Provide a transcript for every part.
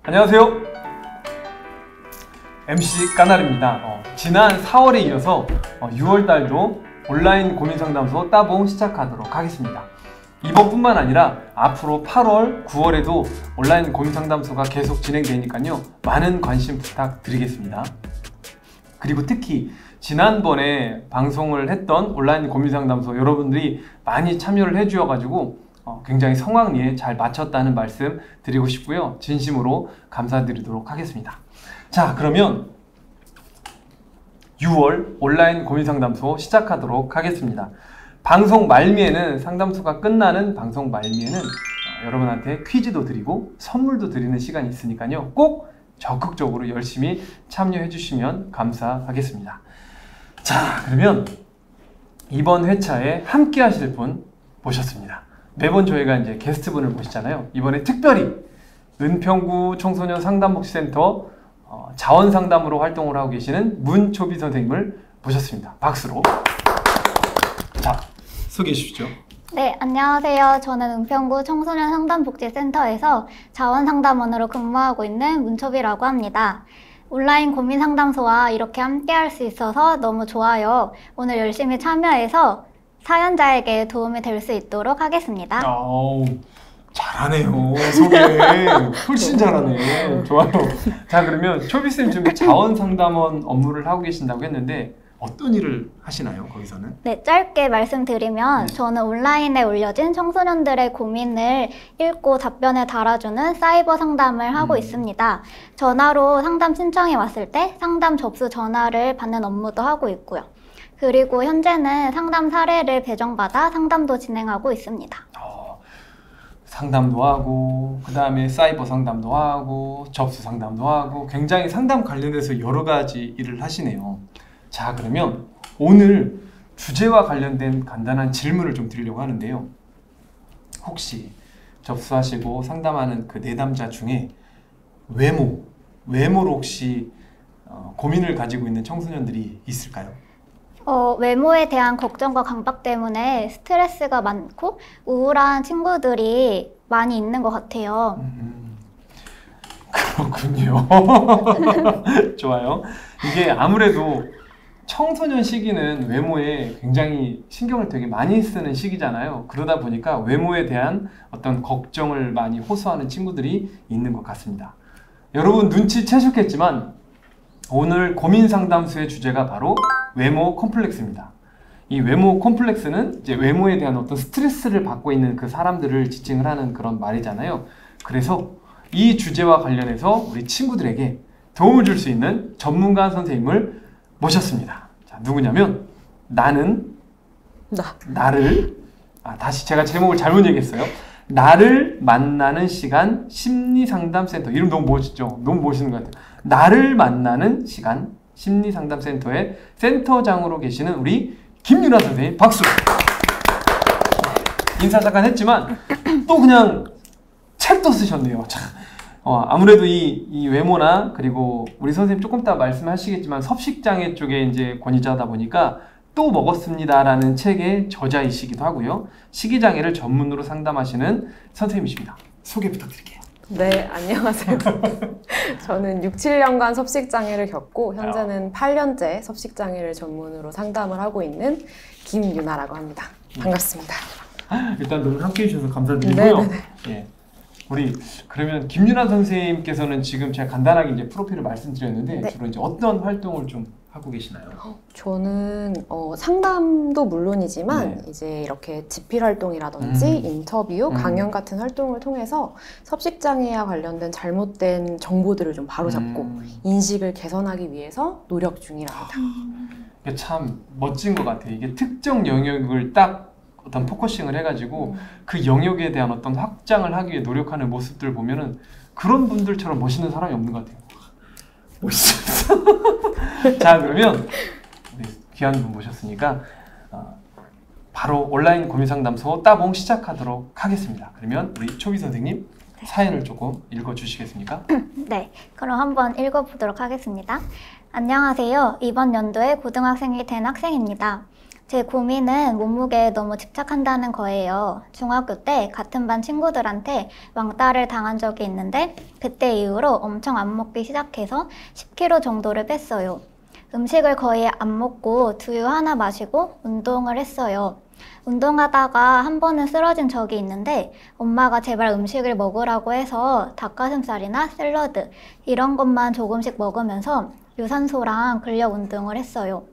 안녕하세요. MC 까나리입니다. 지난 4월에 이어서 6월달도 온라인 고민상담소 따봉 시작하도록 하겠습니다. 이번뿐만 아니라 앞으로 8월, 9월에도 온라인 고민상담소가 계속 진행되니까요. 많은 관심 부탁드리겠습니다. 그리고 특히 지난번에 방송을 했던 온라인 고민상담소 여러분들이 많이 참여를 해주셔가지고 굉장히 성황리에 잘 마쳤다는 말씀 드리고 싶고요. 진심으로 감사드리도록 하겠습니다. 자, 그러면 6월 온라인 고민상담소 시작하도록 하겠습니다. 방송 말미에는, 상담소가 끝나는 방송 말미에는 여러분한테 퀴즈도 드리고 선물도 드리는 시간이 있으니까요. 꼭 적극적으로 열심히 참여해 주시면 감사하겠습니다. 자, 그러면 이번 회차에 함께 하실 분 모셨습니다. 매번 저희가 이제 게스트분을 모시잖아요. 이번에 특별히 은평구 청소년 상담복지센터 자원상담으로 활동을 하고 계시는 문초비 선생님을 모셨습니다. 박수로. 자, 소개해 주시죠. 네, 안녕하세요. 저는 은평구 청소년 상담복지센터에서 자원상담원으로 근무하고 있는 문초비라고 합니다. 온라인 고민 상담소와 이렇게 함께 할 수 있어서 너무 좋아요. 오늘 열심히 참여해서 사연자에게 도움이 될 수 있도록 하겠습니다. 잘하네요. 소개 훨씬 잘하네. 좋아요. 자, 그러면 초비쌤 지금 자원상담원 업무를 하고 계신다고 했는데 어떤 일을 하시나요, 거기서는? 네, 짧게 말씀드리면 저는 온라인에 올려진 청소년들의 고민을 읽고 답변을 달아주는 사이버 상담을 하고 있습니다. 전화로 상담 신청이 왔을 때 상담 접수 전화를 받는 업무도 하고 있고요. 그리고 현재는 상담 사례를 배정받아 상담도 진행하고 있습니다. 상담도 하고, 그 다음에 사이버 상담도 하고, 접수 상담도 하고, 굉장히 상담 관련해서 여러 가지 일을 하시네요. 자, 그러면 오늘 주제와 관련된 간단한 질문을 좀 드리려고 하는데요. 혹시 접수하시고 상담하는 그 내담자 중에 외모로 혹시 고민을 가지고 있는 청소년들이 있을까요? 외모에 대한 걱정과 강박 때문에 스트레스가 많고 우울한 친구들이 많이 있는 것 같아요. 그렇군요. 좋아요. 이게 아무래도 청소년 시기는 외모에 굉장히 신경을 되게 많이 쓰는 시기잖아요. 그러다 보니까 외모에 대한 어떤 걱정을 많이 호소하는 친구들이 있는 것 같습니다. 여러분 눈치채셨겠지만 오늘 고민상담소의 주제가 바로 외모 콤플렉스입니다. 이 외모 콤플렉스는 이제 외모에 대한 어떤 스트레스를 받고 있는 그 사람들을 지칭을 하는 그런 말이잖아요. 그래서 이 주제와 관련해서 우리 친구들에게 도움을 줄 수 있는 전문가 선생님을 모셨습니다. 자, 누구냐면 다시 제가 제목을 잘못 얘기했어요. 나를 만나는 시간 심리상담센터. 이름 너무 멋있죠? 너무 멋있는 것 같아요. 나를 만나는 시간 심리상담센터의 센터장으로 계시는 우리 김유나 선생님, 박수! 인사 잠깐 했지만 또 그냥 책도 쓰셨네요. 참. 아무래도 이 외모나, 그리고 우리 선생님 조금 이따 말씀하시겠지만 섭식장애 쪽에 이제 권위자다 보니까 또 먹었습니다라는 책의 저자이시기도 하고요. 식이장애를 전문으로 상담하시는 선생님이십니다. 소개 부탁드릴게요. 네, 안녕하세요. 저는 6, 7년간 섭식장애를 겪고 현재는 8년째 섭식장애를 전문으로 상담을 하고 있는 김유나라고 합니다. 반갑습니다. 일단 너무 함께해 주셔서 감사드리고요. 예. 우리 그러면 김유나 선생님께서는 지금 제가 간단하게 이제 프로필을 말씀드렸는데 주로 이제 어떤 활동을 좀 하고 계시나요? 저는 상담도 물론이지만 이제 이렇게 집필 활동이라든지 인터뷰, 강연 같은 활동을 통해서 섭식장애와 관련된 잘못된 정보들을 좀 바로잡고 인식을 개선하기 위해서 노력 중이랍니다. 이게 참 멋진 것 같아요. 이게 특정 영역을 딱 어떤 포커싱을 해가지고 그 영역에 대한 어떤 확장을 하기 위해 노력하는 모습들 보면은 그런 분들처럼 멋있는 사람이 없는 것 같아요. 멋있어. 자, 그러면 귀한 분 모셨으니까 바로 온라인 고민상담소 따봉 시작하도록 하겠습니다. 그러면 우리 초비 선생님 사연을 조금 읽어주시겠습니까? 네, 그럼 한번 읽어보도록 하겠습니다. 안녕하세요. 이번 연도에 고등학생이 된 학생입니다. 제 고민은 몸무게에 너무 집착한다는 거예요. 중학교 때 같은 반 친구들한테 왕따를 당한 적이 있는데 그때 이후로 엄청 안 먹기 시작해서 10kg 정도를 뺐어요. 음식을 거의 안 먹고 두유 하나 마시고 운동을 했어요. 운동하다가 한 번은 쓰러진 적이 있는데 엄마가 제발 음식을 먹으라고 해서 닭가슴살이나 샐러드 이런 것만 조금씩 먹으면서 유산소랑 근력 운동을 했어요.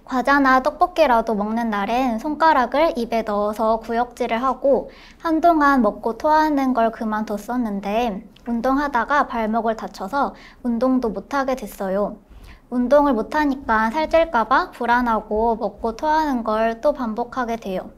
과자나 떡볶이라도 먹는 날엔 손가락을 입에 넣어서 구역질을 하고 한동안 먹고 토하는 걸 그만뒀었는데 운동하다가 발목을 다쳐서 운동도 못하게 됐어요. 운동을 못하니까 살찔까봐 불안하고 먹고 토하는 걸 또 반복하게 돼요.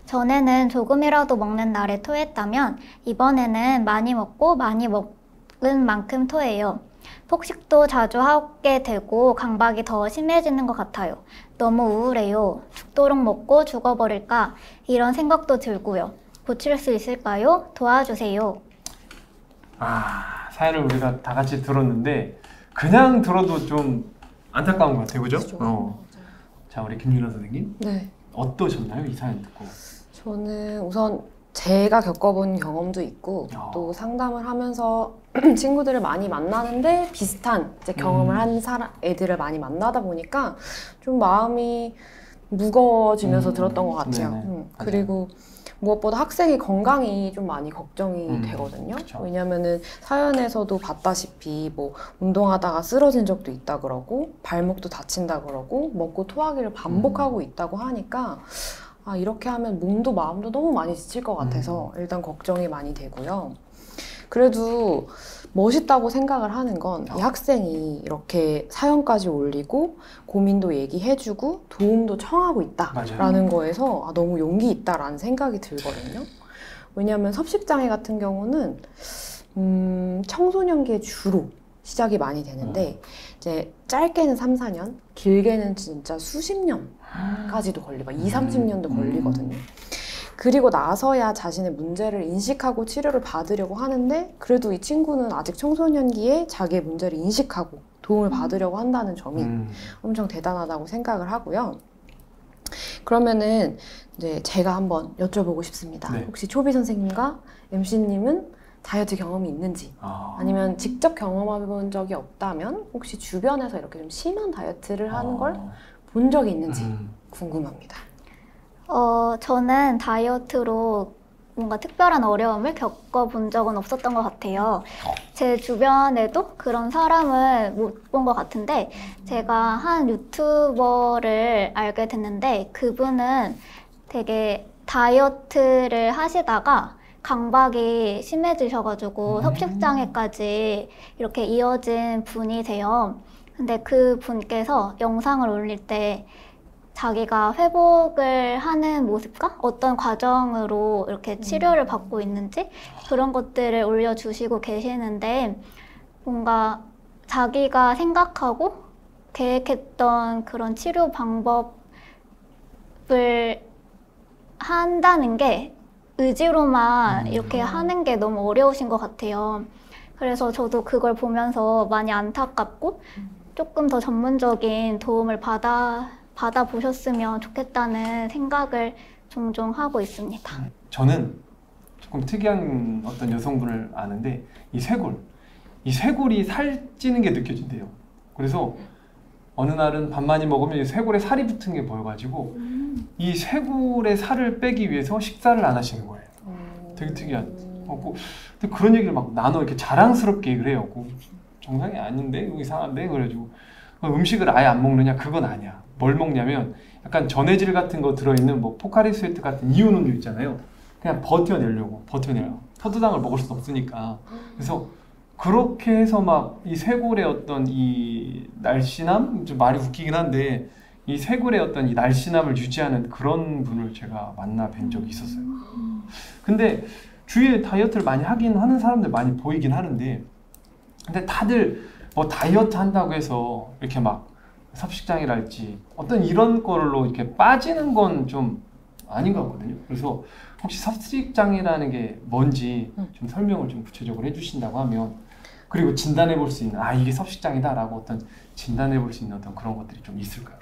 전에는 조금이라도 먹는 날에 토했다면 이번에는 많이 먹고 많이 먹은 만큼 토해요. 폭식도 자주 하게 되고 강박이 더 심해지는 것 같아요. 너무 우울해요. 죽도록 먹고 죽어버릴까 이런 생각도 들고요. 고칠 수 있을까요? 도와주세요. 사연을 우리가 다 같이 들었는데 그냥 들어도 좀 안타까운 것 같아요. 그죠? 자, 우리 김윤아 선생님. 네. 어떠셨나요? 이 사연 듣고. 저는 우선 제가 겪어본 경험도 있고 또 상담을 하면서 친구들을 많이 만나는데 비슷한 이제 경험을 한 애들을 많이 만나다 보니까 좀 마음이 무거워지면서 들었던 것 같아요. 그리고 무엇보다 학생의 건강이 좀 많이 걱정이 되거든요. 그쵸. 왜냐면은 사연에서도 봤다시피 뭐 운동하다가 쓰러진 적도 있다 그러고 발목도 다친다 그러고 먹고 토하기를 반복하고 있다고 하니까 이렇게 하면 몸도 마음도 너무 많이 지칠 것 같아서 일단 걱정이 많이 되고요. 그래도 멋있다고 생각을 하는 건 이 학생이 이렇게 사연까지 올리고 고민도 얘기해주고 도움도 청하고 있다라는 거에서 너무 용기 있다라는 생각이 들거든요. 왜냐하면 섭식장애 같은 경우는 청소년기에 주로 시작이 많이 되는데 이제 짧게는 3, 4년, 길게는 진짜 수십 년까지도 걸리고 2, 30년도 걸리거든요. 그리고 나서야 자신의 문제를 인식하고 치료를 받으려고 하는데 그래도 이 친구는 아직 청소년기에 자기의 문제를 인식하고 도움을 받으려고 한다는 점이 엄청 대단하다고 생각을 하고요. 그러면은 이제 제가 한번 여쭤보고 싶습니다. 네. 혹시 초비 선생님과 MC님은 다이어트 경험이 있는지 아니면 직접 경험해 본 적이 없다면 혹시 주변에서 이렇게 좀 심한 다이어트를 하는 걸 본 적이 있는지 궁금합니다. 저는 다이어트로 뭔가 특별한 어려움을 겪어본 적은 없었던 것 같아요. 제 주변에도 그런 사람을 못 본 것 같은데 제가 한 유튜버를 알게 됐는데 그분은 되게 다이어트를 하시다가 강박이 심해지셔가지고 섭식장애까지 이렇게 이어진 분이세요. 근데 그 분께서 영상을 올릴 때 자기가 회복을 하는 모습과 어떤 과정으로 이렇게 치료를 받고 있는지 그런 것들을 올려주시고 계시는데 뭔가 자기가 생각하고 계획했던 그런 치료 방법을 한다는 게 의지로만 이렇게 하는 게 너무 어려우신 것 같아요. 그래서 저도 그걸 보면서 많이 안타깝고 조금 더 전문적인 도움을 받아보셨으면 좋겠다는 생각을 종종 하고 있습니다. 저는 조금 특이한 어떤 여성분을 아는데 이 쇄골이 살찌는 게 느껴진대요. 그래서 어느 날은 밥 많이 먹으면 이 쇄골에 살이 붙은 게 보여가지고 이 쇄골의 살을 빼기 위해서 식사를 안 하시는 거예요. 되게 특이한. 근데 그런 얘기를 막 나눠 이렇게 자랑스럽게 얘기를 해요. 정상이 아닌데 이상한데 그래가지고 음식을 아예 안 먹느냐 그건 아니야. 뭘 먹냐면 약간 전해질 같은 거 들어있는 뭐 포카리 스웨트 같은 이온 음료 있잖아요. 그냥 버텨내려고. 포도당을 먹을 수 없으니까. 그래서 그렇게 해서 막 이 쇄골의 어떤 이 날씬함? 좀 말이 웃기긴 한데 이 쇄골의 어떤 이 날씬함을 유지하는 그런 분을 제가 만나 뵌 적이 있었어요. 근데 주위에 다이어트를 많이 하긴 하는 사람들 많이 보이긴 하는데 근데 다들 뭐 다이어트 한다고 해서 이렇게 막 섭식장애랄지 어떤 이런 걸로 이렇게 빠지는 건 좀 아닌 것 같거든요. 그래서 혹시 섭식장애라는 게 뭔지 좀 설명을 좀 구체적으로 해주신다고 하면 그리고 진단해 볼 수 있는 이게 섭식장애다라고 어떤 진단해 볼 수 있는 어떤 그런 것들이 좀 있을까요?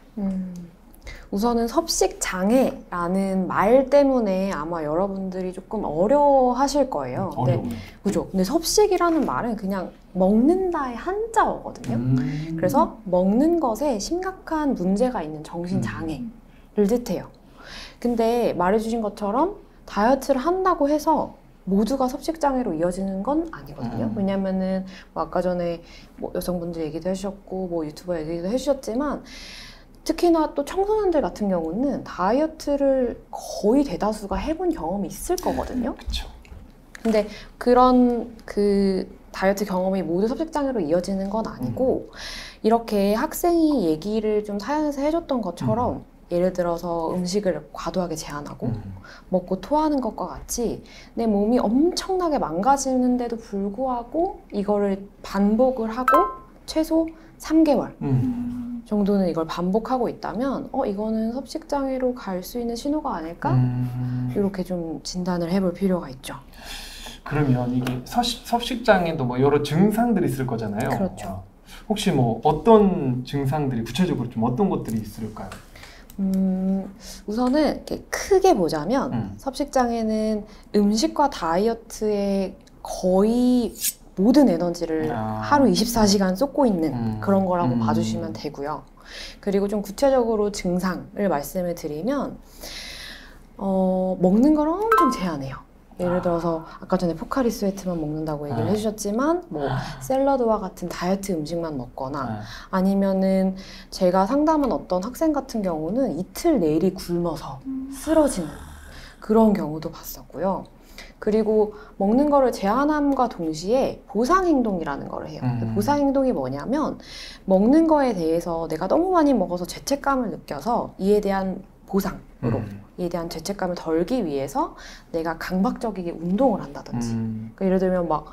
우선은 섭식장애라는 말 때문에 아마 여러분들이 조금 어려워하실 거예요. 어려워요. 그죠? 근데 섭식이라는 말은 그냥 먹는다의 한자어거든요. 그래서 먹는 것에 심각한 문제가 있는 정신장애를 뜻해요. 근데 말해주신 것처럼 다이어트를 한다고 해서 모두가 섭식장애로 이어지는 건 아니거든요. 왜냐면은 뭐 아까 전에 뭐 여성분들 얘기도 해주셨고 뭐 유튜버 얘기도 해주셨지만 특히나 또 청소년들 같은 경우는 다이어트를 거의 대다수가 해본 경험이 있을 거거든요. 그렇죠. 근데 그런 그 다이어트 경험이 모두 섭식장애로 이어지는 건 아니고 이렇게 학생이 얘기를 좀 사연에서 해줬던 것처럼 예를 들어서 음식을 과도하게 제한하고 먹고 토하는 것과 같이 내 몸이 엄청나게 망가지는데도 불구하고 이거를 반복을 하고 최소 3개월 정도는 이걸 반복하고 있다면 이거는 섭식장애로 갈 수 있는 신호가 아닐까? 이렇게 좀 진단을 해볼 필요가 있죠. 그러면 이게 섭식장애도 뭐 여러 증상들이 있을 거잖아요. 그렇죠. 혹시 뭐 어떤 증상들이 구체적으로 좀 어떤 것들이 있을까요? 우선은 이렇게 크게 보자면 섭식장애는 음식과 다이어트에 거의 모든 에너지를 하루 24시간 쏟고 있는 그런 거라고 봐주시면 되고요. 그리고 좀 구체적으로 증상을 말씀을 드리면 먹는 걸 엄청 제한해요. 예를 들어서 아까 전에 포카리 스웨트만 먹는다고 얘기를 해주셨지만 뭐 샐러드와 같은 다이어트 음식만 먹거나 아니면은 제가 상담한 어떤 학생 같은 경우는 이틀 내리 굶어서 쓰러지는 그런 경우도 봤었고요. 그리고 먹는 거를 제한함과 동시에 보상행동이라는 걸 해요. 보상행동이 뭐냐면 먹는 거에 대해서 내가 너무 많이 먹어서 죄책감을 느껴서 이에 대한 보상으로 이에 대한 죄책감을 덜기 위해서 내가 강박적이게 운동을 한다든지 그러니까 예를 들면 막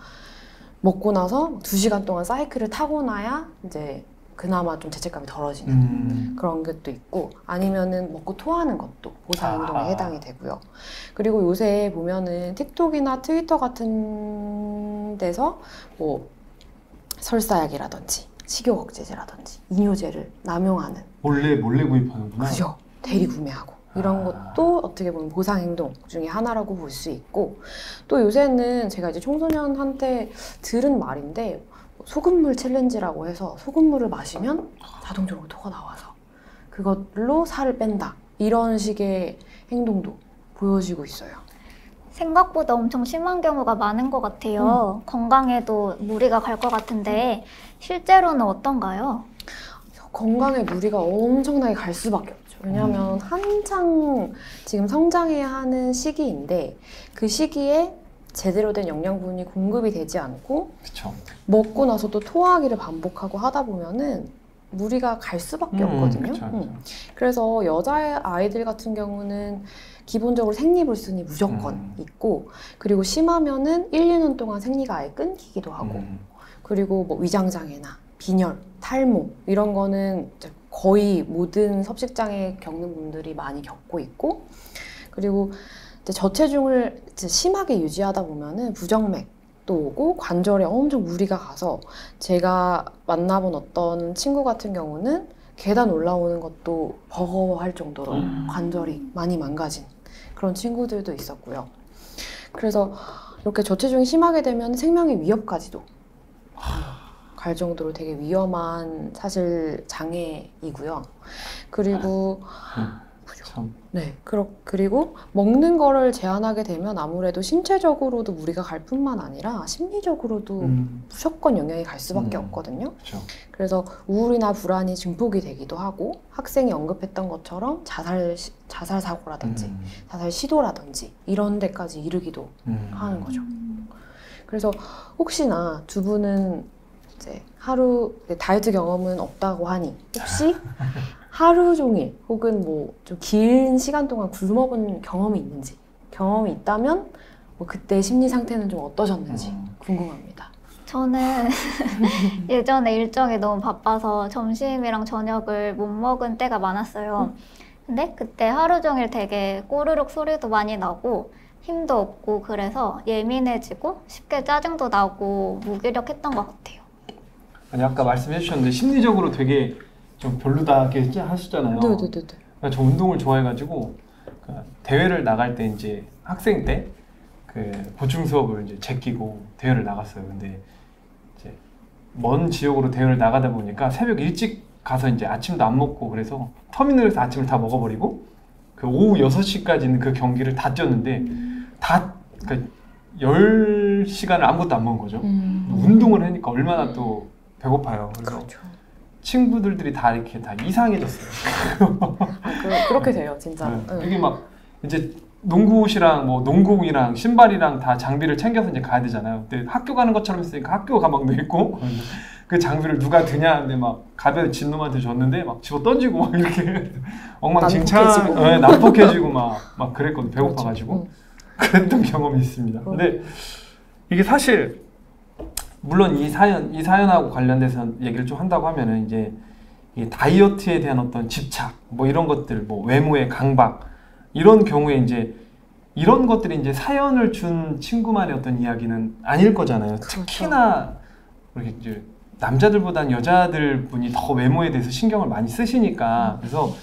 먹고 나서 2시간 동안 사이클을 타고 나야 이제 그나마 좀 죄책감이 덜어지는 그런 것도 있고 아니면은 먹고 토하는 것도 보상행동에 해당이 되고요. 그리고 요새 보면은 틱톡이나 트위터 같은 데서 뭐 설사약이라든지 식욕억제제라든지 이뇨제를 남용하는 몰래 구입하는구나. 그죠. 대리 구매하고 이런 것도 어떻게 보면 보상행동 중에 하나라고 볼 수 있고 또 요새는 제가 이제 청소년한테 들은 말인데 소금물 챌린지라고 해서 소금물을 마시면 자동적으로 토가 나와서 그걸로 살을 뺀다 이런 식의 행동도 보여지고 있어요. 생각보다 엄청 심한 경우가 많은 것 같아요. 건강에도 무리가 갈 것 같은데 실제로는 어떤가요? 건강에 무리가 엄청나게 갈 수밖에 없죠. 왜냐하면 한창 지금 성장해야 하는 시기인데 그 시기에 제대로 된 영양분이 공급이 되지 않고 그쵸. 먹고 나서 또 토하기를 반복하고 하다 보면은 무리가 갈 수밖에 없거든요. 그쵸. 그래서 여자아이들 같은 경우는 기본적으로 생리불순이 무조건 있고 그리고 심하면은 1, 2년 동안 생리가 아예 끊기기도 하고 그리고 뭐 위장장애나 빈혈, 탈모 이런 거는 거의 모든 섭식장애 겪는 분들이 많이 겪고 있고 그리고 이제 저체중을 이제 심하게 유지하다 보면은 부정맥도 오고 관절에 엄청 무리가 가서 제가 만나본 어떤 친구 같은 경우는 계단 올라오는 것도 버거워할 정도로 관절이 많이 망가진 그런 친구들도 있었고요. 그래서 이렇게 저체중이 심하게 되면 생명의 위협까지도 갈 정도로 되게 위험한 사실 장애이고요. 그리고 네, 그리고 먹는 거를 제한하게 되면 아무래도 신체적으로도 무리가 갈 뿐만 아니라 심리적으로도 무조건 영향이 갈 수밖에 없거든요. 그쵸. 그래서 우울이나 불안이 증폭이 되기도 하고 학생이 언급했던 것처럼 자살 사고라든지 자살 시도라든지 이런 데까지 이르기도 하는 거죠. 그래서 혹시나 두 분은 이제 하루 다이어트 경험은 없다고 하니 혹시 하루 종일 혹은 뭐 좀 긴 시간 동안 굶어본 경험이 있는지 경험이 있다면 뭐 그때 심리 상태는 좀 어떠셨는지 궁금합니다. 저는 예전에 일정이 너무 바빠서 점심이랑 저녁을 못 먹은 때가 많았어요. 근데 그때 하루 종일 되게 꼬르륵 소리도 많이 나고 힘도 없고 그래서 예민해지고 쉽게 짜증도 나고 무기력했던 것 같아요. 아니 아까 말씀해 주셨는데 심리적으로 되게 좀 별로다 이렇게 하셨잖아요. 네네네. 그러니까 저 운동을 좋아해가지고 대회를 나갈 때 이제 학생 때 그 보충 수업을 이제 제끼고 대회를 나갔어요. 근데 이제 먼 지역으로 대회를 나가다 보니까 새벽 일찍 가서 이제 아침도 안 먹고 그래서 터미널에서 아침을 다 먹어버리고 그 오후 6시까지 있는 그 경기를 다 뛰었는데 다 그러니까 10시간을 아무것도 안 먹은 거죠. 운동을 하니까 얼마나 또 배고파요. 그래서 그렇죠. 친구들이 다 이렇게 다 이상해졌어요. 그렇게 돼요, 진짜. 네. 이게 막 이제 농구 옷이랑 뭐 농구공이랑 신발이랑 다 장비를 챙겨서 이제 가야 되잖아요. 근데 학교 가는 것처럼 했으니까 학교 가방도 있고 그 장비를 누가 드냐 근데 막 가벼운 진놈한테 줬는데 막 집어 던지고 막 이렇게 엉망진창 난폭해지고 막 그랬거든. 배고파가지고 그랬던 경험이 있습니다. 근데 이게 사실 물론 이 사연하고 관련돼서 얘기를 좀 한다고 하면은 이제 이 다이어트에 대한 어떤 집착 뭐 이런 것들 뭐 외모의 강박 이런 경우에 이제 이런 것들이 이제 사연을 준 친구만의 어떤 이야기는 아닐 거잖아요. 그렇죠. 특히나 이렇게 이제 남자들보다는 여자들 분이 더 외모에 대해서 신경을 많이 쓰시니까 그래서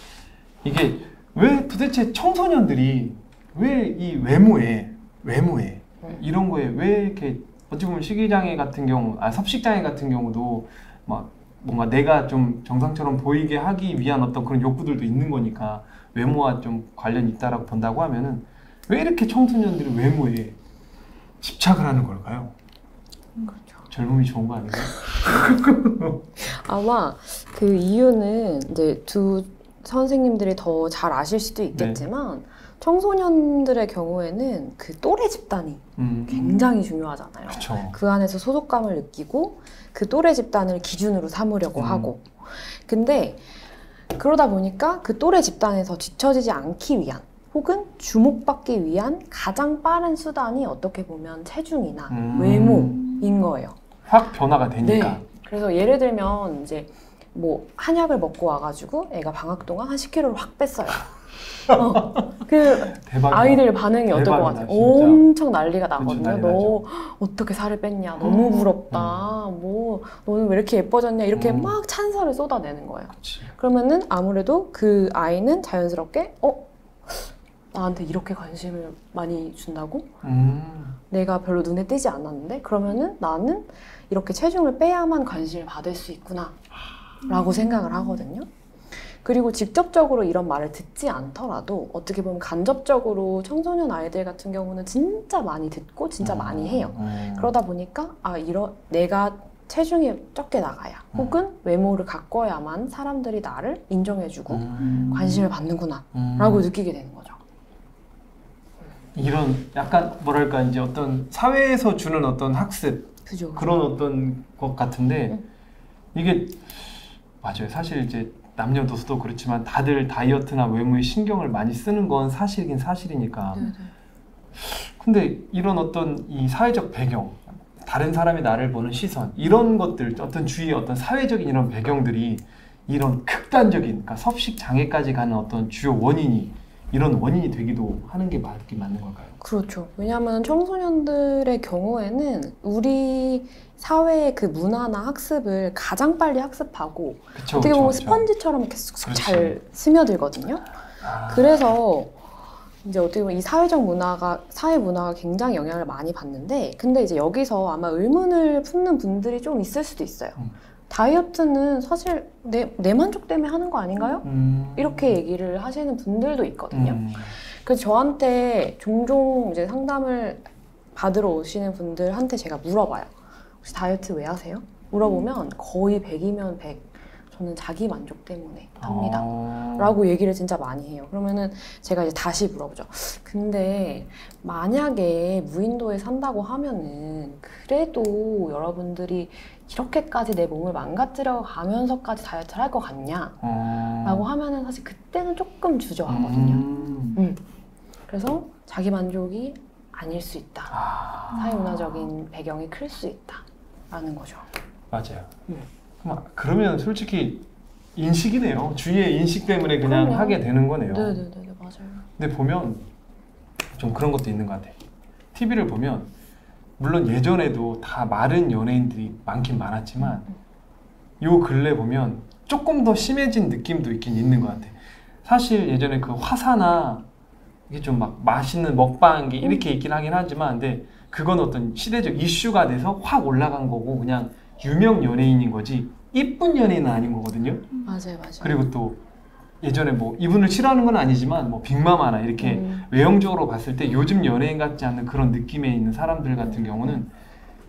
이게 왜 도대체 청소년들이 왜 이 외모에 이런 거에 왜 이렇게 어찌 보면 식이장애 같은 경우, 섭식장애 같은 경우도 막 뭔가 내가 좀 정상처럼 보이게 하기 위한 어떤 그런 욕구들도 있는 거니까 외모와 좀 관련이 있다라고 본다고 하면은 왜 이렇게 청소년들이 외모에 집착을 하는 걸까요? 그렇죠. 젊음이 좋은 거 아닌가요? 아마 그 이유는 이제 두 선생님들이 더 잘 아실 수도 있겠지만 청소년들의 경우에는 그 또래 집단이 굉장히 중요하잖아요. 그쵸. 그 안에서 소속감을 느끼고 그 또래 집단을 기준으로 삼으려고 하고 근데 그러다 보니까 그 또래 집단에서 뒤처지지 않기 위한 혹은 주목받기 위한 가장 빠른 수단이 어떻게 보면 체중이나 외모인 거예요. 확 변화가 되니까. 네. 그래서 예를 들면 이제 뭐 한약을 먹고 와가지고 애가 방학 동안 한 10kg를 확 뺐어요. 그 대박이다. 아이들 반응이 어떨 것 대박이다, 같아요? 진짜. 엄청 난리가 나거든요. 그치, 난리 너 나죠. 어떻게 살을 뺐냐? 너무 부럽다. 뭐 너는 왜 이렇게 예뻐졌냐? 이렇게 막 찬사를 쏟아내는 거예요. 그치. 그러면은 아무래도 그 아이는 자연스럽게 나한테 이렇게 관심을 많이 준다고? 내가 별로 눈에 띄지 않았는데 그러면은 나는 이렇게 체중을 빼야만 관심을 받을 수 있구나 라고 생각을 하거든요. 그리고 직접적으로 이런 말을 듣지 않더라도 어떻게 보면 간접적으로 청소년 아이들 같은 경우는 진짜 많이 듣고 진짜 많이 해요. 그러다 보니까 내가 체중이 적게 나가야 혹은 외모를 가꿔야만 사람들이 나를 인정해주고 관심을 받는구나 라고 느끼게 되는 거죠. 이런 약간 뭐랄까 이제 어떤 사회에서 주는 어떤 학습 그죠. 그런 어떤 것 같은데 이게 맞아요. 사실 이제 남녀노소도 그렇지만 다들 다이어트나 외모에 신경을 많이 쓰는 건 사실이긴 사실이니까. 네네. 근데 이런 어떤 이 사회적 배경, 다른 사람이 나를 보는 시선 이런 것들, 어떤 주위의 어떤 사회적인 이런 배경들이 이런 극단적인, 그러니까 섭식 장애까지 가는 어떤 주요 이런 원인이 되기도 하는 게 맞는 걸까요? 그렇죠. 왜냐하면 청소년들의 경우에는 우리 사회의 그 문화나 학습을 가장 빨리 학습하고 그쵸, 어떻게 보면 그쵸. 스펀지처럼 이렇게 쑥쑥 그렇지. 잘 스며들거든요. 그래서 이제 어떻게 보면 이 사회 문화가 굉장히 영향을 많이 받는데 근데 이제 여기서 아마 의문을 품는 분들이 좀 있을 수도 있어요. 다이어트는 사실 내 만족 때문에 하는 거 아닌가요? 이렇게 얘기를 하시는 분들도 있거든요. 그래서 저한테 종종 이제 상담을 받으러 오시는 분들한테 제가 물어봐요. 혹시 다이어트 왜 하세요? 물어보면 거의 100이면 100 저는 자기 만족 때문에 합니다. 라고 얘기를 진짜 많이 해요. 그러면은 제가 이제 다시 물어보죠. 근데 만약에 무인도에 산다고 하면은 그래도 여러분들이 이렇게까지 내 몸을 망가뜨려 가면서까지 다이어트를 할 것 같냐? 라고 하면은 사실 그때는 조금 주저하거든요. 그래서 자기 만족이 아닐 수 있다. 사회문화적인 배경이 클 수 있다. 라는 거죠. 맞아요. 그러면 솔직히 인식이네요. 주위의 인식 때문에 그냥 그럼요. 하게 되는 거네요. 네네네, 맞아요. 근데 보면 좀 그런 것도 있는 것 같아요. TV를 보면 물론 예전에도 다 마른 연예인들이 많긴 많았지만 요 근래 보면 조금 더 심해진 느낌도 있긴 있는 것 같아요. 사실 예전에 그 화사나 이게 좀 막 맛있는 먹방 이렇게 있긴 하긴 하지만 근데 그건 어떤 시대적 이슈가 돼서 확 올라간 거고 그냥 유명 연예인인 거지 이쁜 연예인은 아닌 거거든요. 맞아요, 맞아요. 그리고 또 예전에 뭐 이분을 싫어하는 건 아니지만 뭐 빅마마나 이렇게 외형적으로 봤을 때 요즘 연예인 같지 않는 그런 느낌에 있는 사람들 같은 경우는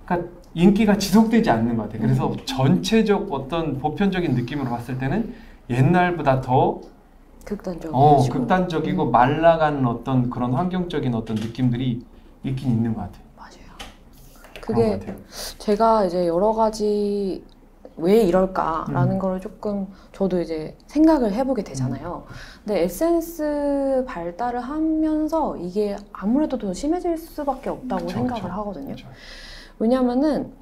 그러니까 인기가 지속되지 않는 것 같아요. 그래서 전체적 어떤 보편적인 느낌으로 봤을 때는 옛날보다 더 극단적이고 말라가는 어떤 그런 환경적인 어떤 느낌들이 있긴 있는 것 같아요. 맞아요. 그게 제가 이제 여러 가지 왜 이럴까라는 거를 조금 저도 이제 생각을 해보게 되잖아요. 근데 SNS 발달을 하면서 이게 아무래도 더 심해질 수밖에 없다고 생각을 하거든요. 왜냐면은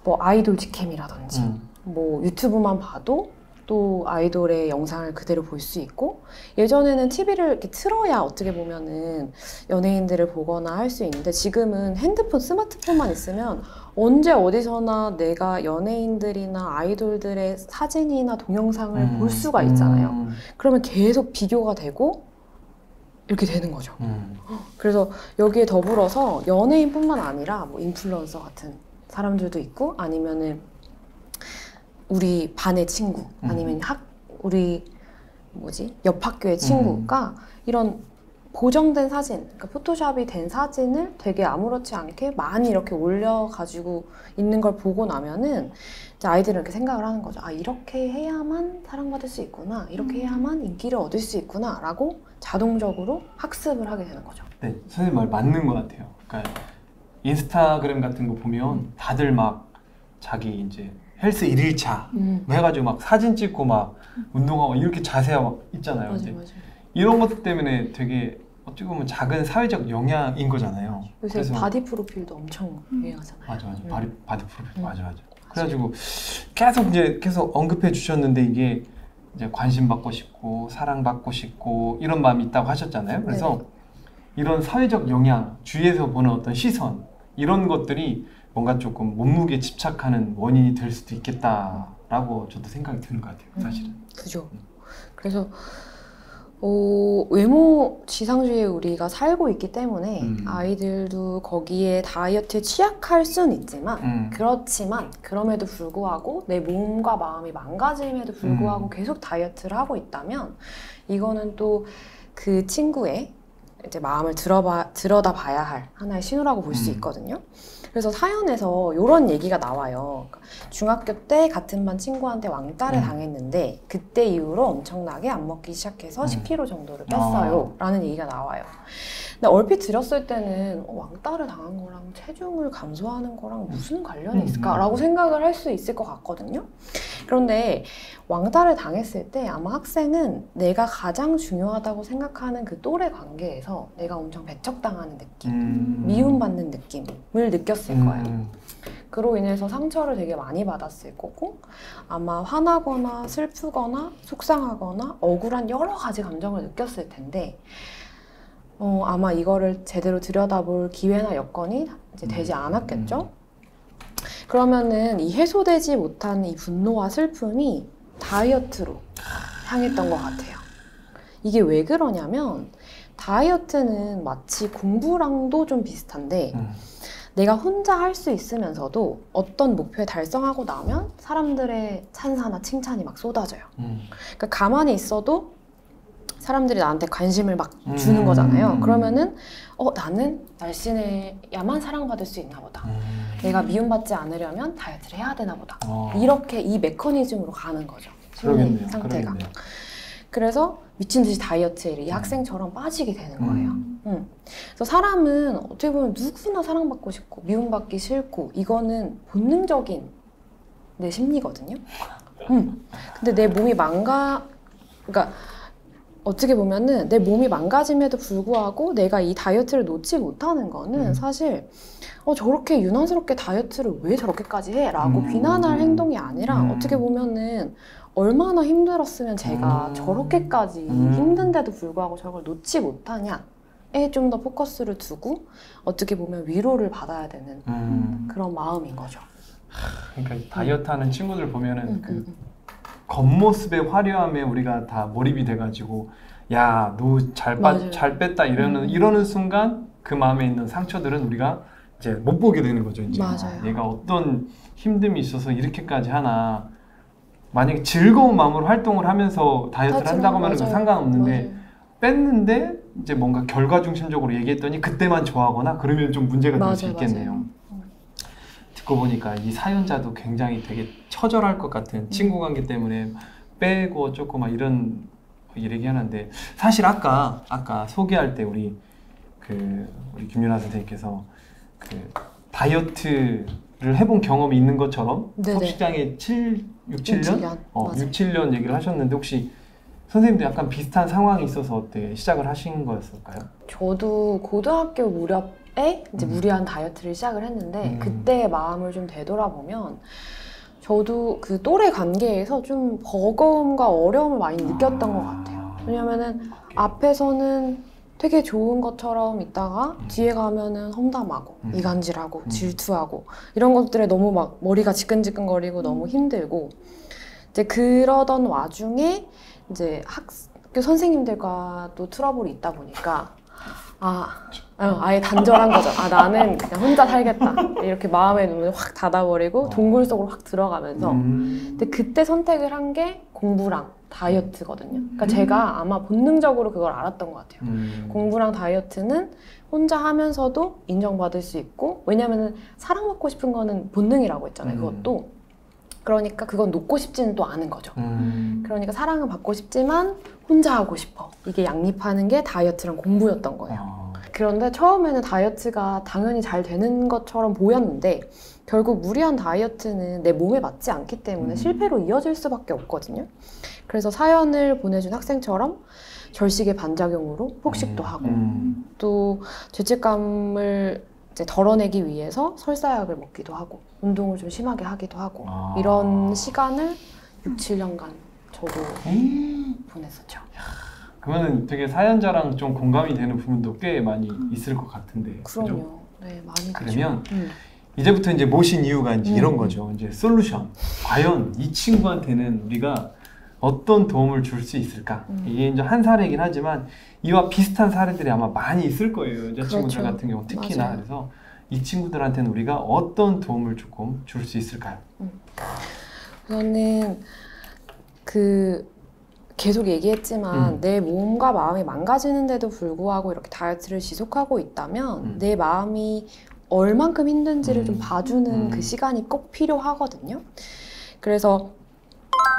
뭐 아이돌 직캠이라든지 뭐 유튜브만 봐도 또 아이돌의 영상을 그대로 볼 수 있고 예전에는 TV를 이렇게 틀어야 어떻게 보면은 연예인들을 보거나 할 수 있는데 지금은 핸드폰, 스마트폰만 있으면 언제 어디서나 내가 연예인들이나 아이돌들의 사진이나 동영상을 볼 수가 있잖아요. 그러면 계속 비교가 되고 이렇게 되는 거죠. 그래서 여기에 더불어서 연예인뿐만 아니라 뭐 인플루언서 같은 사람들도 있고 아니면은 우리 반의 친구 아니면 우리 옆 학교의 친구가 이런 보정된 사진, 그러니까 포토샵이 된 사진을 되게 아무렇지 않게 많이 이렇게 올려가지고 있는 걸 보고 나면은 이제 아이들은 이렇게 생각을 하는 거죠. 아, 이렇게 해야만 사랑받을 수 있구나, 이렇게 해야만 인기를 얻을 수 있구나 라고 자동적으로 학습을 하게 되는 거죠. 네, 선생님 말 맞는 것 같아요. 그러니까 인스타그램 같은 거 보면 다들 막 자기 이제 헬스 1일차 해가지고 막 사진 찍고 막 운동하고 이렇게 자세가 막 있잖아요. 맞아. 이런 것 때문에 되게 어떻게 보면 작은 사회적 영향인 거잖아요. 요새 바디 프로필도 엄청 유행하잖아요. 맞아. 바디 프로필 맞아. 그래가지고 계속 언급해 주셨는데 이게 이제 관심 받고 싶고 사랑받고 싶고 이런 마음이 있다고 하셨잖아요. 그래서 이런 사회적 영향, 주위에서 보는 어떤 시선 이런 것들이 뭔가 조금 몸무게에 집착하는 원인이 될 수도 있겠다라고 저도 생각이 드는 것 같아요. 사실은. 그죠. 그래서 외모 지상주의에 우리가 살고 있기 때문에 아이들도 거기에 다이어트에 취약할 수는 있지만 그렇지만 그럼에도 불구하고 내 몸과 마음이 망가짐에도 불구하고 계속 다이어트를 하고 있다면 이거는 또 그 친구의 이제 마음을 들여다 봐야 할 하나의 신호라고 볼 수 있거든요. 그래서 사연에서 이런 얘기가 나와요. 중학교 때 같은 반 친구한테 왕따를 당했는데 그때 이후로 엄청나게 안 먹기 시작해서 10kg 정도를 뺐어요 라는 얘기가 나와요. 근데 얼핏 들었을 때는 왕따를 당한 거랑 체중을 감소하는 거랑 무슨 관련이 있을까라고 생각을 할 수 있을 것 같거든요. 그런데 왕따를 당했을 때 아마 학생은 내가 가장 중요하다고 생각하는 그 또래 관계에서 내가 엄청 배척당하는 느낌, 미움받는 느낌을 느꼈을 거예요. 그로 인해서 상처를 되게 많이 받았을 거고 아마 화나거나 슬프거나 속상하거나 억울한 여러 가지 감정을 느꼈을 텐데 아마 이거를 제대로 들여다볼 기회나 여건이 이제 되지 않았겠죠? 그러면은 이 해소되지 못한 이 분노와 슬픔이 다이어트로 향했던 것 같아요. 이게 왜 그러냐면 다이어트는 마치 공부랑도 좀 비슷한데 내가 혼자 할 수 있으면서도 어떤 목표에 달성하고 나면 사람들의 찬사나 칭찬이 막 쏟아져요. 그러니까 가만히 있어도 사람들이 나한테 관심을 막 주는 거잖아요. 그러면은 나는 날씬해야만 사랑받을 수 있나 보다. 내가 미움받지 않으려면 다이어트를 해야 되나 보다. 이렇게 이 메커니즘으로 가는 거죠. 심리 상태가. 그래서 미친 듯이 다이어트에 이 학생처럼 빠지게 되는 거예요. 그래서 사람은 어떻게 보면 누구나 사랑받고 싶고 미움받기 싫고 이거는 본능적인 내 심리거든요. 근데 내 몸이 그러니까 어떻게 보면은 내 몸이 망가짐에도 불구하고 내가 이 다이어트를 놓지 못하는 거는 사실 저렇게 유난스럽게 다이어트를 왜 저렇게까지 해? 라고 비난할 행동이 아니라 어떻게 보면은 얼마나 힘들었으면 제가 저렇게까지 힘든데도 불구하고 저걸 놓지 못하냐에 좀 더 포커스를 두고 어떻게 보면 위로를 받아야 되는 그런 마음인 거죠. 그러니까 다이어트 하는 친구들 보면은 겉모습의 화려함에 우리가 다 몰입이 돼가지고 야, 너 잘 뺐다 이러는 순간 그 마음에 있는 상처들은 우리가 이제 못 보게 되는 거죠. 이제 맞아요. 얘가 어떤 힘듦이 있어서 이렇게까지 하나. 만약에 즐거운 마음으로 활동을 하면서 다이어트를 한다고 하면 상관없는데 맞아요. 뺐는데 이제 뭔가 결과 중심적으로 얘기했더니 그때만 좋아하거나 그러면 좀 문제가 될 수 있겠네요. 듣고 보니까 이 사연자도 굉장히 되게 처절할 것 같은 친구 관계 때문에 빼고 조금 막 이런 얘기하는데 사실 아까 소개할 때 우리 김윤아 선생님께서 그 다이어트를 해본 경험이 있는 것처럼 섭식장애 6, 7년 얘기를 하셨는데 혹시 선생님도 약간 비슷한 상황이 있어서 어때 시작을 하신 거였을까요? 저도 고등학교 무렵에 이제 무리한 다이어트를 시작을 했는데 그때의 마음을 좀 되돌아보면 저도 그 또래 관계에서 좀 버거움과 어려움을 많이 느꼈던 것 같아요. 왜냐면은 앞에서는 되게 좋은 것처럼 있다가 뒤에 가면은 험담하고 이간질하고 질투하고 이런 것들에 너무 막 머리가 지끈지끈거리고 너무 힘들고 이제 그러던 와중에 이제 학교 선생님들과 또 트러블이 있다 보니까 아예 단절한 거죠. 나는 그냥 혼자 살겠다. 이렇게 마음의 눈을 확 닫아버리고 동굴 속으로 확 들어가면서 근데 그때 선택을 한 게 공부랑 다이어트거든요. 그러니까 제가 아마 본능적으로 그걸 알았던 것 같아요. 공부랑 다이어트는 혼자 하면서도 인정받을 수 있고 왜냐면은 사랑받고 싶은 거는 본능이라고 했잖아요. 그것도. 그러니까 그건 놓고 싶지는 또 않은 거죠. 그러니까 사랑은 받고 싶지만 혼자 하고 싶어. 이게 양립하는 게 다이어트랑 공부였던 거예요. 그런데 처음에는 다이어트가 당연히 잘 되는 것처럼 보였는데 결국 무리한 다이어트는 내 몸에 맞지 않기 때문에 실패로 이어질 수밖에 없거든요. 그래서 사연을 보내준 학생처럼 절식의 반작용으로 폭식도 하고 또 죄책감을 이제 덜어내기 위해서 설사약을 먹기도 하고 운동을 좀 심하게 하기도 하고 이런 시간을 6, 7년간 저도 보냈었죠. 그러면 되게 사연자랑 좀 공감이 되는 부분도 꽤 많이 있을 것 같은데. 그럼요. 그죠? 네, 많이 그러면 이제부터 이제 모신 이유가 이제 이런 거죠. 이제 솔루션. 과연 이 친구한테는 우리가 어떤 도움을 줄 수 있을까? 이게 이제 한 사례이긴 하지만 이와 비슷한 사례들이 아마 많이 있을 거예요. 여자친구들 같은 경우 특히나. 맞아요. 그래서 이 친구들한테는 우리가 어떤 도움을 조금 줄 수 있을까요? 저는 계속 얘기했지만 내 몸과 마음이 망가지는데도 불구하고 이렇게 다이어트를 지속하고 있다면 내 마음이 얼만큼 힘든지를 좀 봐주는 그 시간이 꼭 필요하거든요. 그래서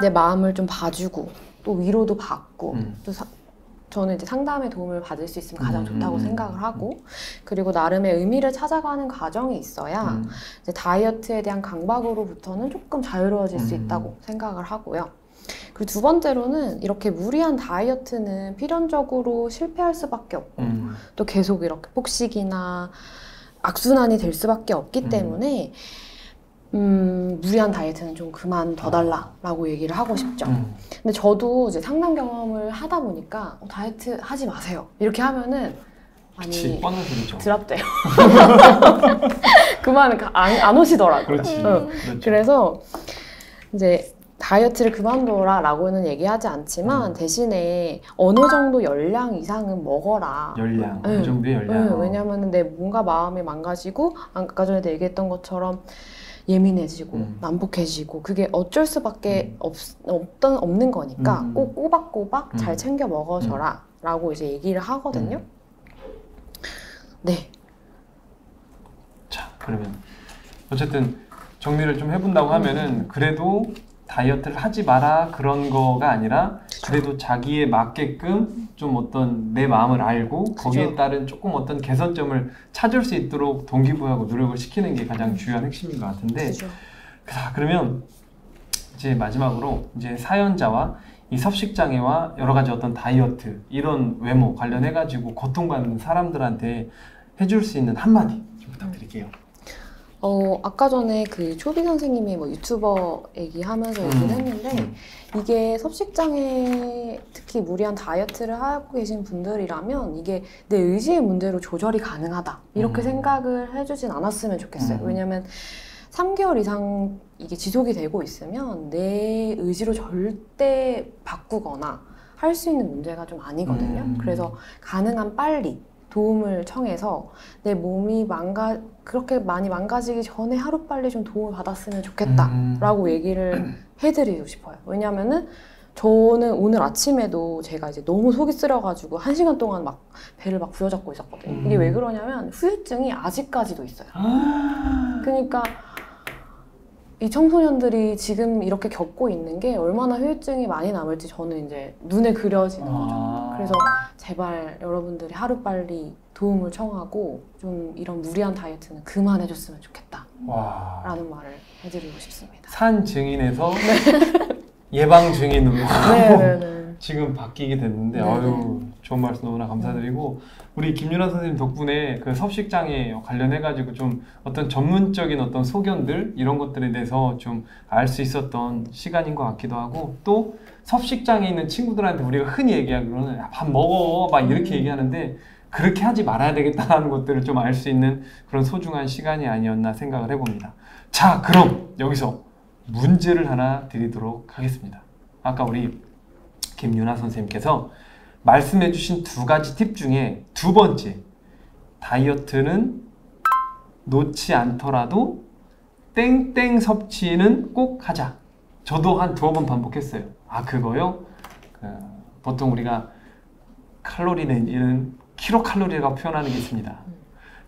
내 마음을 좀 봐주고 또 위로도 받고 또 저는 이제 상담의 도움을 받을 수 있으면 가장 좋다고 생각을 하고 그리고 나름의 의미를 찾아가는 과정이 있어야 이제 다이어트에 대한 강박으로부터는 조금 자유로워질 수 있다고 생각을 하고요. 그리고 두 번째로는 이렇게 무리한 다이어트는 필연적으로 실패할 수밖에 없고 또 계속 이렇게 폭식이나 악순환이 될 수밖에 없기 때문에 무리한 다이어트는 좀 그만둬달라라고 얘기를 하고 싶죠. 근데 저도 이제 상담 경험을 하다 보니까 다이어트 하지 마세요. 이렇게 하면은 그치, 뻔한 소리죠. 드랍돼요. 그만 안 오시더라고요. 그렇지. 그렇죠. 그래서 이제 다이어트를 그만둬라라고는 얘기하지 않지만 대신에 어느 정도 열량 이상은 먹어라. 열량, 어느 정도의 열량. 왜냐하면 내 몸과 마음이 망가지고 아까 전에 얘기했던 것처럼 예민해지고 난폭해지고 그게 어쩔 수밖에 없는 거니까 꼭 꼬박꼬박 잘 챙겨 먹어줘라 라고 이제 얘기를 하거든요. 네. 자, 그러면 어쨌든 정리를 좀 해본다고 하면은 그래도 다이어트를 하지 마라 그런 거가 아니라 그래도 자기에 맞게끔 좀 어떤 내 마음을 알고 거기에 따른 조금 어떤 개선점을 찾을 수 있도록 동기부여하고 노력을 시키는 게 가장 중요한 핵심인 것 같은데 자, 그러면 이제 마지막으로 이제 사연자와 이 섭식장애와 여러 가지 어떤 다이어트 이런 외모 관련해 가지고 고통받는 사람들한테 해줄 수 있는 한마디 좀 부탁드릴게요. 아까 전에 그 초비 선생님이 뭐 유튜버 얘기하면서 얘기를 했는데 이게 섭식장애 특히 무리한 다이어트를 하고 계신 분들이라면 이게 내 의지의 문제로 조절이 가능하다 이렇게 생각을 해주진 않았으면 좋겠어요. 왜냐면 3개월 이상 이게 지속이 되고 있으면 내 의지로 절대 바꾸거나 할 수 있는 문제가 좀 아니거든요. 그래서 가능한 빨리 도움을 청해서 내 몸이 그렇게 많이 망가지기 전에 하루빨리 좀 도움을 받았으면 좋겠다라고 얘기를 해드리고 싶어요. 왜냐면은 저는 오늘 아침에도 제가 이제 너무 속이 쓰려가지고 1시간 동안 막 배를 막 부여잡고 있었거든요. 이게 왜 그러냐면 후유증이 아직까지도 있어요. 그러니까 이 청소년들이 지금 이렇게 겪고 있는 게 얼마나 후유증이 많이 남을지 저는 이제 눈에 그려지는 거죠. 그래서 제발 여러분들이 하루빨리 도움을 청하고 좀 이런 무리한 다이어트는 그만해줬으면 좋겠다 라는 말을 해드리고 싶습니다. 산 증인에서 예방 증인으로 지금 바뀌게 됐는데 아유 좋은 말씀 너무나 감사드리고 우리 김윤아 선생님 덕분에 그 섭식장애 관련해가지고 좀 어떤 전문적인 어떤 소견들 이런 것들에 대해서 좀 알 수 있었던 시간인 것 같기도 하고 또 섭식장애 있는 친구들한테 우리가 흔히 얘기하기로는 밥 먹어 막 이렇게 얘기하는데 그렇게 하지 말아야 되겠다는 것들을 좀 알 수 있는 그런 소중한 시간이 아니었나 생각을 해봅니다. 자 그럼 여기서 문제를 하나 드리도록 하겠습니다. 아까 우리 김윤아 선생님께서 말씀해주신 2가지 팁 중에 2번째 다이어트는 놓지 않더라도 땡땡 섭취는 꼭 하자. 저도 한 2번 반복했어요. 아 그거요? 보통 우리가 칼로리 내지는 킬로칼로리라고 표현하는 게 있습니다.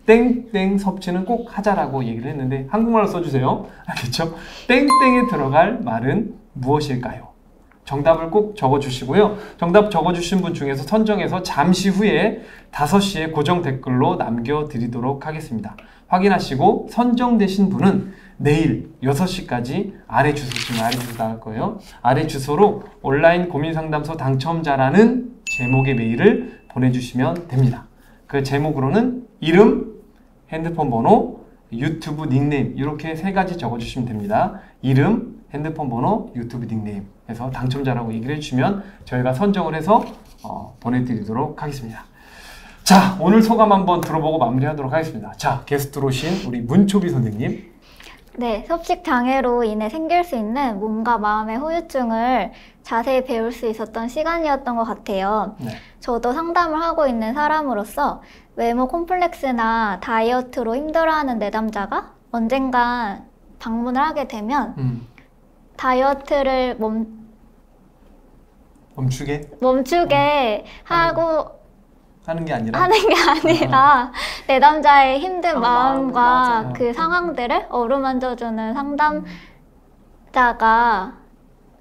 땡땡 섭취는 꼭 하자라고 얘기를 했는데 한국말로 써주세요. 알겠죠? 땡땡에 들어갈 말은 무엇일까요? 정답을 꼭 적어주시고요. 정답 적어주신 분 중에서 선정해서 잠시 후에 5시에 고정 댓글로 남겨드리도록 하겠습니다. 확인하시고 선정되신 분은 내일 6시까지 아래 주소 지금 아래 주소 나갈 거예요. 아래 주소로 온라인 고민상담소 당첨자라는 제목의 메일을 보내주시면 됩니다. 그 제목으로는 이름, 핸드폰 번호, 유튜브 닉네임 이렇게 3가지 적어주시면 됩니다. 이름, 핸드폰 번호, 유튜브 닉네임 해서 당첨자라고 얘기를 해주시면 저희가 선정을 해서 보내드리도록 하겠습니다. 자 오늘 소감 한번 들어보고 마무리하도록 하겠습니다. 자 게스트로 오신 우리 문초비 선생님. 네, 섭식 장애로 인해 생길 수 있는 몸과 마음의 후유증을 자세히 배울 수 있었던 시간이었던 것 같아요. 네. 저도 상담을 하고 있는 사람으로서 외모 콤플렉스나 다이어트로 힘들어하는 내담자가 언젠간 방문을 하게 되면 다이어트를 멈추게 하고 하는 게 아니라 내담자의 힘든 마음과 맞아요. 그 상황들을 어루만져주는 상담자가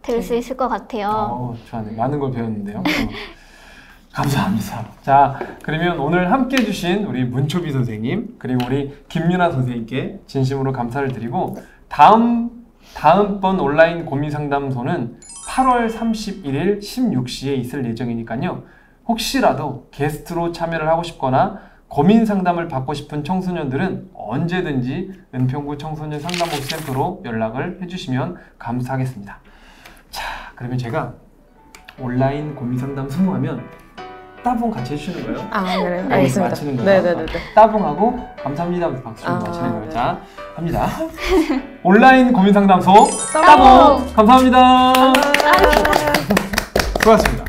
될 수 있을 것 같아요. 좋아요. 많은 걸 배웠는데요. 감사합니다. 자, 그러면 오늘 함께 해주신 우리 문초비 선생님 그리고 우리 김윤아 선생님께 진심으로 감사를 드리고 다음번 온라인 고민상담소는 8월 31일 16시에 있을 예정이니까요. 혹시라도 게스트로 참여를 하고 싶거나 고민 상담을 받고 싶은 청소년들은 언제든지 은평구 청소년 상담복지센터로 연락을 해주시면 감사하겠습니다. 자, 그러면 제가 온라인 고민 상담 성공하면 따봉 같이 해주시는 거예요? 네, 알겠습니다. 마치는 거예요. 네네네. 따봉하고 감사합니다 하면서 박수 치고 마치는 거예요. 네. 자, 합니다. 온라인 고민 상담소 따봉! 감사합니다. 수고하셨습니다.